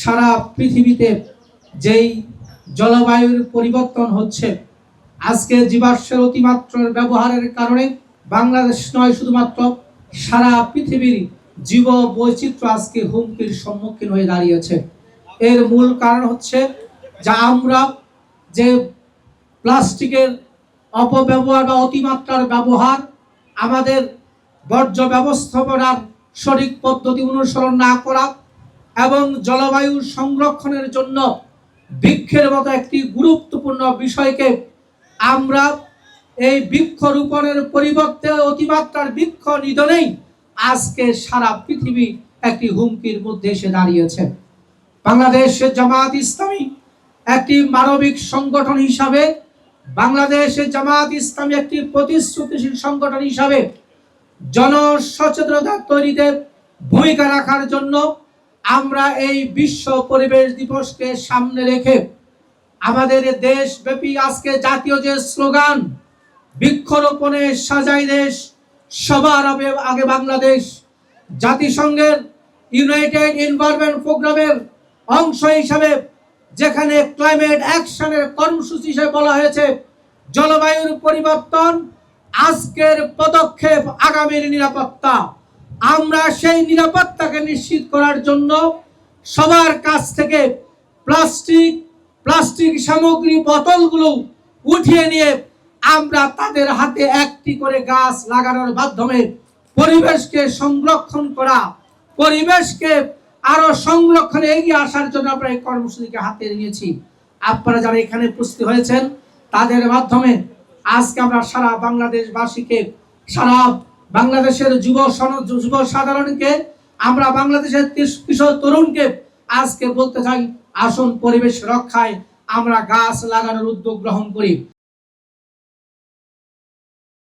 সারা পৃথিবীতে যেই জলবায়ুর পরিবর্তন হচ্ছে, আজকে জীবাশ্মের অতিমাত্রার ব্যবহারের কারণে বাংলাদেশ নয়, শুধুমাত্র সারা পৃথিবীর জীব বৈচিত্র্য আজকে হুমকির সম্মুখীন হয়ে দাঁড়িয়েছে। এর মূল কারণ হচ্ছে যা আমরা যে প্লাস্টিকের অপব্যবহার বা অতিমাত্রার ব্যবহার, আমাদের বর্জ্য ব্যবস্থাপনার সঠিক পদ্ধতি অনুসরণ না করা এবং জলবায়ু সংরক্ষণের জন্য বৃক্ষের মতো একটি গুরুত্বপূর্ণ বিষয়কে আমরা এই বৃক্ষরোপণের পরিবর্তে অতিমাত্রার বৃক্ষ নিধনেই আজকে সারা পৃথিবী একটি হুমকির মধ্যে এসে দাঁড়িয়েছে। বাংলাদেশ জামায়াত ইসলামী একটি মানবিক সংগঠন হিসাবে, বাংলাদেশ জামায়াত ইসলামী একটি প্রতিশ্রুতিশীল সংগঠন হিসাবে জনসচেতনতা তৈরিতে ভূমিকা রাখার জন্য আমরা এই বিশ্ব পরিবেশ দিবসকে সামনে রেখে আমাদের দেশব্যাপী আজকে জাতীয় যে স্লোগান বৃক্ষরোপণে সাজাই দেশ, সবার আগে বাংলাদেশ, জাতিসংঘের ইউনাইটেড এনভায়রনমেন্ট প্রোগ্রামের অংশ হিসাবে যেখানে ক্লাইমেট অ্যাকশনের কর্মসূচি হিসেবে বলা হয়েছে জলবায়ুর পরিবর্তন, আজকের পদক্ষেপ আগামীর নিরাপত্তা। আমরা সেই নিরাপত্তাকে নিশ্চিত করার জন্য সবার কাছ থেকে প্লাস্টিক সামগ্রী বোতলগুলো উঠিয়ে নিয়ে আমরা তাদের হাতে একটি করে গাছ লাগানোর মাধ্যমে পরিবেশকে সংরক্ষণ করা, পরিবেশকে আরো সংরক্ষণে এগিয়ে আসার জন্য আমরা এই কর্মসূচিকে হাতে নিয়েছি। আপনারা যারা এখানে উপস্থিত হয়েছেন তাদের মাধ্যমে আজকে আমরা সারা বাংলাদেশবাসীকে, সারা বাংলাদেশের যুব সাধারণকে, আমরা বাংলাদেশের কিশোর তরুণকে আজকে বলতে চাই, আসুন পরিবেশ রক্ষায় আমরা গাছ লাগানোর উদ্যোগ গ্রহণ করি।